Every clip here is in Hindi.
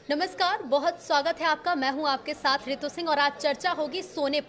नमस्कार, बहुत स्वागत है आपका। मैं हूं आपके साथ ऋतु सिंह और आज चर्चा होगी सोने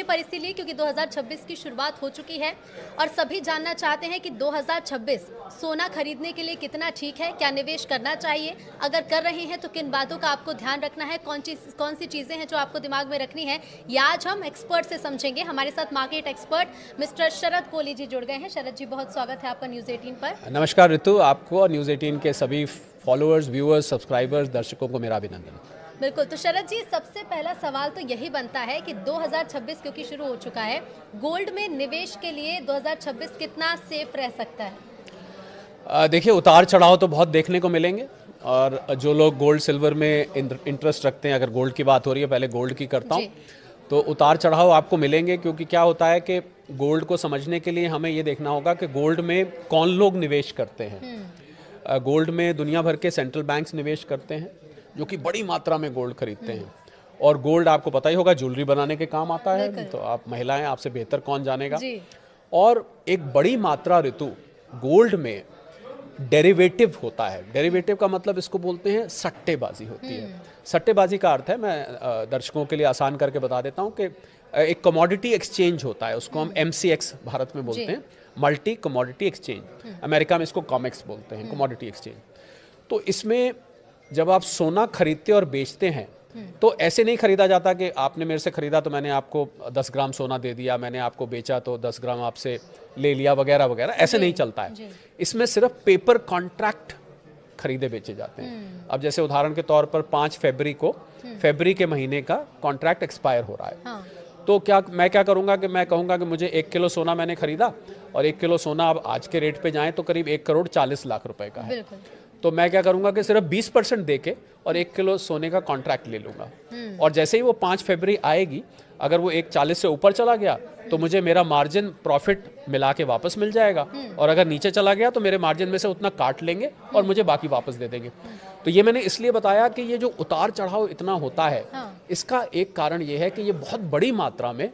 पर इसीलिए क्योंकि 2026 की शुरुआत हो चुकी है और सभी जानना चाहते हैं कि 2026 सोना खरीदने के लिए कितना ठीक है, क्या निवेश करना चाहिए, अगर कर रहे हैं तो किन बातों का आपको ध्यान रखना है, कौन सी चीज़ें हैं जो आपको दिमाग में रखनी है, ये आज हम एक्सपर्ट से समझेंगे। हमारे साथ मार्केट एक्सपर्ट मिस्टर शरद कोहली जी जुड़ गए हैं। शरद जी, बहुत स्वागत है आपका न्यूज़ 18 पर। नमस्कार ऋतु, आपको और न्यूज़ 18 के सभी फॉलोअर्स, व्यूअर्स, सब्सक्राइबर्स, दर्शकों को मेरा अभिनंदन। बिल्कुल, तो शरद जी, सबसे पहला सवाल तो यही बनता है कि 2026 क्योंकि शुरू हो चुका है, गोल्ड में निवेश के लिए 2026 कितना सेफ रह सकता है? देखिए, उतार चढ़ाव तो बहुत देखने को मिलेंगे और जो लोग गोल्ड सिल्वर में इंटरेस्ट रखते हैं, अगर गोल्ड की बात हो रही है, पहले गोल्ड की करता हूँ, तो उतार चढ़ाव आपको मिलेंगे। क्योंकि क्या होता है कि गोल्ड को समझने के लिए हमें ये देखना होगा कि गोल्ड में कौन लोग निवेश करते हैं। गोल्ड में दुनिया भर के सेंट्रल बैंक्स निवेश करते हैं जो कि बड़ी मात्रा में गोल्ड खरीदते हैं। और गोल्ड आपको पता ही होगा ज्वेलरी बनाने के काम आता है, तो आप महिलाएं, आपसे बेहतर कौन जानेगा। और एक बड़ी मात्रा ऋतु गोल्ड में डेरिवेटिव होता है। डेरिवेटिव का मतलब इसको बोलते हैं सट्टेबाजी होती है। सट्टेबाजी का अर्थ है, मैं दर्शकों के लिए आसान करके बता देता हूँ कि एक कमोडिटी एक्सचेंज होता है, उसको हम MCX भारत में बोलते हैं, मल्टी कमोडिटी एक्सचेंज। अमेरिका में इसको कॉमेक्स बोलते हैं, कमोडिटी एक्सचेंज। तो इसमें जब आप सोना खरीदते और बेचते हैं तो ऐसे नहीं खरीदा जाता कि आपने मेरे से खरीदा तो मैंने आपको 10 ग्राम सोना दे दिया, मैंने आपको बेचा तो 10 ग्राम आपसे ले लिया, वगैरह वगैरह। ऐसे नहीं चलता है। इसमें सिर्फ पेपर कॉन्ट्रैक्ट खरीदे बेचे जाते हैं। अब जैसे उदाहरण के तौर पर 5 फरवरी को फरवरी के महीने का कॉन्ट्रैक्ट एक्सपायर हो रहा है। तो मैं क्या करूंगा कि मैं कहूंगा कि मुझे 1 किलो सोना मैंने खरीदा और 1 किलो सोना अब आज के रेट पे जाए तो करीब 1,40,00,000 रुपए का है। तो मैं क्या करूंगा कि सिर्फ 20% दे के और 1 किलो सोने का कॉन्ट्रैक्ट ले लूंगा। और जैसे ही वो 5 फरवरी आएगी, अगर वो 1,40 से ऊपर चला गया तो मुझे मेरा मार्जिन प्रॉफिट मिला के वापस मिल जाएगा, और अगर नीचे चला गया तो मेरे मार्जिन में से उतना काट लेंगे और मुझे बाकी वापस दे देंगे। तो ये मैंने इसलिए बताया कि ये जो उतार चढ़ाव इतना होता है, इसका एक कारण ये है कि ये बहुत बड़ी मात्रा में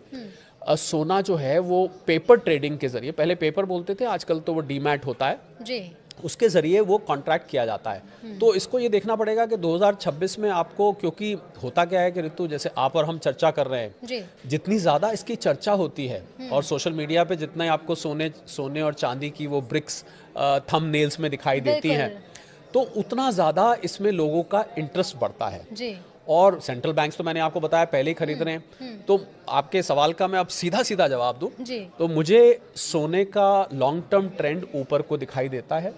सोना जो है वो पेपर ट्रेडिंग के जरिए, पहले पेपर बोलते थे, आजकल तो वो डीमैट होता है, उसके जरिए वो कॉन्ट्रैक्ट किया जाता है। तो इसको ये देखना पड़ेगा कि 2026 में आपको, क्योंकि होता क्या है कि ऋतु, जैसे आप और हम चर्चा कर रहे हैं, जितनी ज़्यादा इसकी चर्चा होती है और सोशल मीडिया पे जितना आपको सोने और चांदी की वो ब्रिक्स थंबनेल्स में दिखाई देती हैं, तो उतना ज़्यादा इसमें लोगों का इंटरेस्ट बढ़ता है। और सेंट्रल बैंक्स तो मैंने आपको बताया पहले ही खरीद रहे हैं। तो आपके सवाल का मैं अब सीधा जवाब दूं तो मुझे सोने का लॉन्ग टर्म ट्रेंड ऊपर को दिखाई देता है।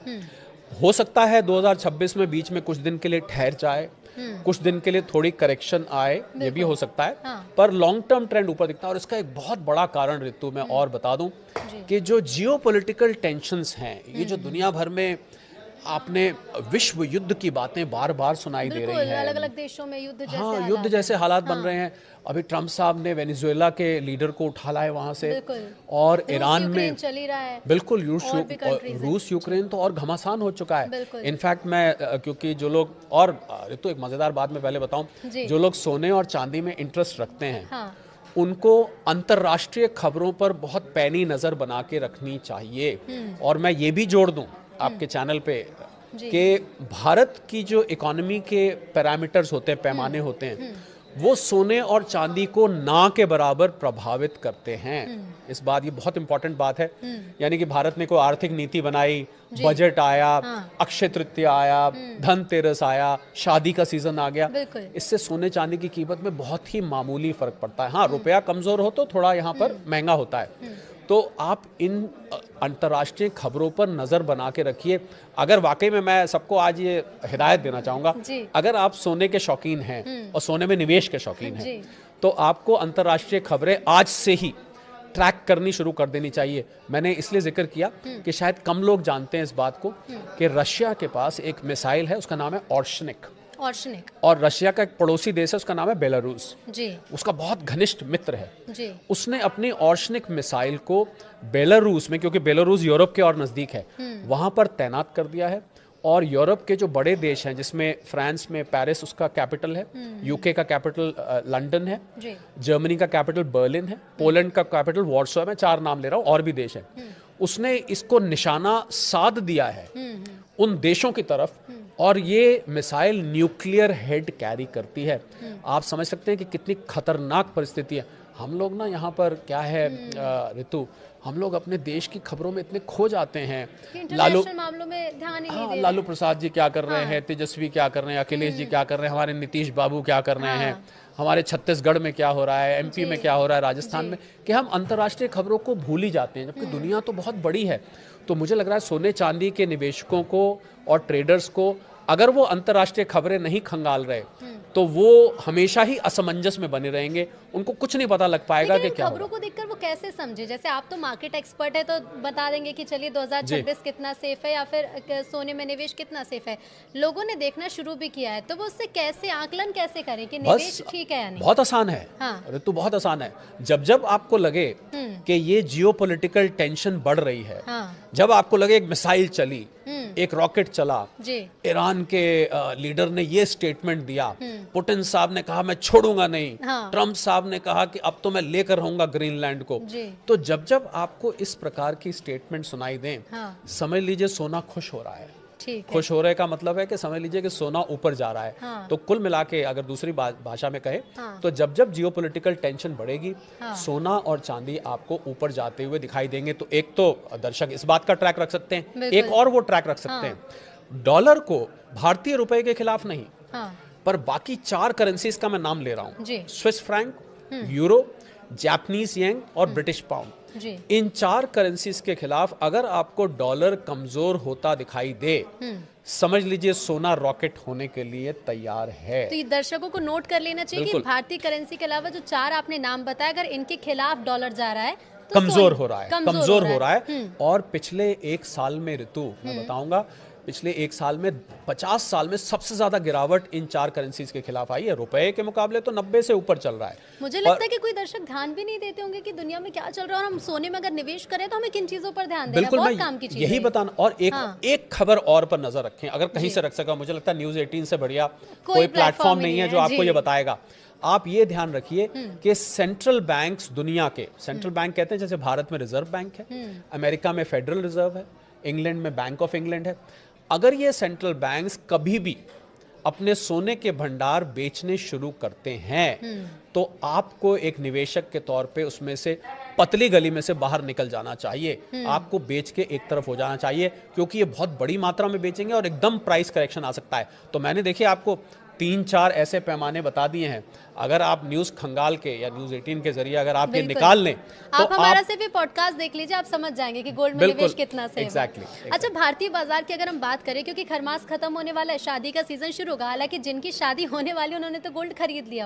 हो सकता है 2026 में बीच में कुछ दिन के लिए ठहर जाए, कुछ दिन के लिए थोड़ी करेक्शन आए, ये भी हो सकता है, पर लॉन्ग टर्म ट्रेंड ऊपर दिखता है। और इसका एक बहुत बड़ा कारण ऋतु मैं और बता दूं कि जो जियोपॉलिटिकल टेंशंस हैं, ये जो दुनिया भर में आपने विश्व युद्ध की बातें बार बार सुनाई दे रही हैं, अलग अलग देशों में युद्ध जैसे युद्ध जैसे हालात बन रहे हैं। अभी ट्रम्प साहब ने वेनेजुएला के लीडर को उठा लाया वहां से, और ईरान में चल ही रहा है। बिल्कुल, रूस यूक्रेन तो और घमासान हो चुका है। इनफैक्ट मैं, क्योंकि जो लोग, और तो एक मजेदार बात मैं पहले बताऊं, जो लोग सोने और चांदी में इंटरेस्ट रखते हैं, उनको अंतर्राष्ट्रीय खबरों पर बहुत पैनी नजर बना के रखनी चाहिए। और मैं ये भी जोड़ दूं आपके चैनल पे कि भारत की जो इकोनॉमी के पैरामीटर्स होते हैं, पैमाने होते हैं, वो सोने और चांदी को ना के बराबर प्रभावित करते हैं। इस बात, ये बहुत इंपॉर्टेंट बात है। यानी कि भारत ने कोई आर्थिक नीति बनाई, बजट आया, अक्षय तृतीया आया, धनतेरस आया, शादी का सीजन आ गया, इससे सोने चांदी की कीमत में बहुत ही मामूली फर्क पड़ता है। हाँ, रुपया कमजोर हो तो थोड़ा यहाँ पर महंगा होता है। तो आप इन अंतर्राष्ट्रीय खबरों पर नजर बना के रखिए। अगर वाकई में, मैं सबको आज ये हिदायत देना चाहूंगा, अगर आप सोने के शौकीन हैं और सोने में निवेश के शौकीन हैं, तो आपको अंतर्राष्ट्रीय खबरें आज से ही ट्रैक करनी शुरू कर देनी चाहिए। मैंने इसलिए जिक्र किया कि शायद कम लोग जानते हैं इस बात को कि रशिया के पास एक मिसाइल है, उसका नाम है ऑर्शनिक। और रशिया का एक पड़ोसी देश है, उसका नाम है बेलारूस, उसका बहुत घनिष्ठ मित्र है। उसने अपनी ऑर्शनिक मिसाइल को बेलारूस में, क्योंकि बेलारूस यूरोप के और नजदीक है, वहां पर तैनात कर दिया है। और यूरोप के जो बड़े देश हैं, जिसमें फ्रांस में पेरिस उसका कैपिटल है, यूके का कैपिटल लंदन है, जर्मनी का कैपिटल बर्लिन है, पोलैंड का कैपिटल वॉर्सो है, मैं 4 नाम ले रहा हूँ, और भी देश हैं, उसने इसको निशाना साध दिया है उन देशों की तरफ और ये मिसाइल न्यूक्लियर हेड कैरी करती है। आप समझ सकते हैं कि कितनी खतरनाक परिस्थिति है। हम लोग ना यहाँ पर क्या है ऋतु, हम लोग अपने देश की खबरों में इतने खो जाते हैं। इंटरनेशनल मामलों में ध्यान ही नहीं दे लालू प्रसाद जी क्या कर रहे हैं, तेजस्वी क्या कर रहे हैं, अखिलेश जी क्या कर रहे हैं, हमारे नीतीश बाबू क्या कर रहे हैं, हमारे छत्तीसगढ़ में क्या हो रहा है, एमपी में क्या हो रहा है, राजस्थान में, कि हम अंतर्राष्ट्रीय खबरों को भूल ही जाते हैं, जबकि दुनिया तो बहुत बड़ी है। तो मुझे लग रहा है सोने चांदी के निवेशकों को और ट्रेडर्स को अगर वो अंतर्राष्ट्रीय खबरें नहीं खंगाल रहे तो वो हमेशा ही असमंजस में बने रहेंगे, उनको कुछ नहीं पता लग पाएगा कि क्या खबरों को देखकर वो कैसे समझे। जैसे आप तो मार्केट एक्सपर्ट है तो बता देंगे कि चलिए 2026 कितना सेफ है या फिर सोने में निवेश कितना सेफ है। लोगों ने देखना शुरू भी किया है तो वो उससे कैसे आकलन कैसे करें कि निवेश ठीक है या नहीं? बहुत आसान है ऋतु, बहुत आसान है। जब जब आपको लगे कि ये जियोपॉलिटिकल टेंशन बढ़ रही है, जब आपको लगे एक मिसाइल चली, एक रॉकेट चला, ईरान के लीडर ने ये स्टेटमेंट दिया, पुतिन साहब ने कहा मैं छोड़ूंगा नहीं, ट्रम्प साहब ने कहा कि अब तो मैं लेकर रहूंगा ग्रीनलैंड को, तो जब जब आपको इस प्रकार की स्टेटमेंट सुनाई दें, समझ लीजिए सोना खुश हो रहा है। खुश हो रहे का मतलब है कि समझ लीजिए कि सोना ऊपर जा रहा है। तो कुल मिला के अगर दूसरी भाषा में कहे तो जब जब जियोपॉलिटिकल टेंशन बढ़ेगी, सोना और चांदी आपको ऊपर जाते हुए दिखाई देंगे। तो एक तो दर्शक इस बात का ट्रैक रख सकते हैं, एक और वो ट्रैक रख सकते हैं, डॉलर को भारतीय रुपए के खिलाफ नहीं, पर बाकी 4 करेंसीज का मैं नाम ले रहा हूं, Swiss franc, euro, Japanese yen और ब्रिटिश पाउंड। इन 4 करेंसीज के खिलाफ अगर आपको डॉलर कमजोर होता दिखाई दे, समझ लीजिए सोना रॉकेट होने के लिए तैयार है। तो ये दर्शकों को नोट कर लेना चाहिए कि भारतीय करेंसी के अलावा जो 4 आपने नाम बताया, अगर इनके खिलाफ डॉलर जा रहा है तो कमजोर हो रहा है। और पिछले 1 साल में ऋतु मैं बताऊंगा, पिछले 1 साल में 50 साल में सबसे ज्यादा गिरावट इन 4 करेंसीज के खिलाफ आई है। रुपए के मुकाबले तो 90 से ऊपर चल रहा है। मुझे लगता है कि कोई दर्शक ध्यान भी नहीं देते होंगे कि दुनिया में क्या चल रहा है, और हम सोने में अगर निवेश करें तो हमें किन चीजों पर ध्यान देना है। बहुत काम की चीज यही बताना। और एक खबर और पर नजर रखें, अगर कहीं से रख सका, मुझे लगता है न्यूज़ 18 से बढ़िया कोई प्लेटफॉर्म नहीं है जो आपको ये बताएगा। आप ये ध्यान रखिए कि सेंट्रल बैंक्स दुनिया के, सेंट्रल बैंक कहते हैं जैसे भारत में रिजर्व बैंक है, अमेरिका में फेडरल रिजर्व है, इंग्लैंड में बैंक ऑफ इंग्लैंड है, अगर ये सेंट्रल बैंक्स कभी भी अपने सोने के भंडार बेचने शुरू करते हैं तो आपको एक निवेशक के तौर पे उसमें से पतली गली में से बाहर निकल जाना चाहिए। आपको बेच के एक तरफ हो जाना चाहिए, क्योंकि ये बहुत बड़ी मात्रा में बेचेंगे और एकदम प्राइस करेक्शन आ सकता है। तो मैंने देखिए आपको 3-4 ऐसे पैमाने बता दिए हैं। अगर आप न्यूज़ खंगाल के या न्यूज़ 18 के जरिए अगर आप ये निकाल लें तो आप हमारा सिर्फ भी पॉडकास्ट देख लीजिए, आप समझ जाएंगे कि गोल्ड में निवेश कितना सेफ है। अच्छा, भारतीय बाजार की अगर हम बात करें, क्योंकि खरमास खत्म होने वाला है, शादी का सीजन शुरू होगा, हालांकि जिनकी शादी होने वाली उन्होंने तो गोल्ड खरीद लिया होगा।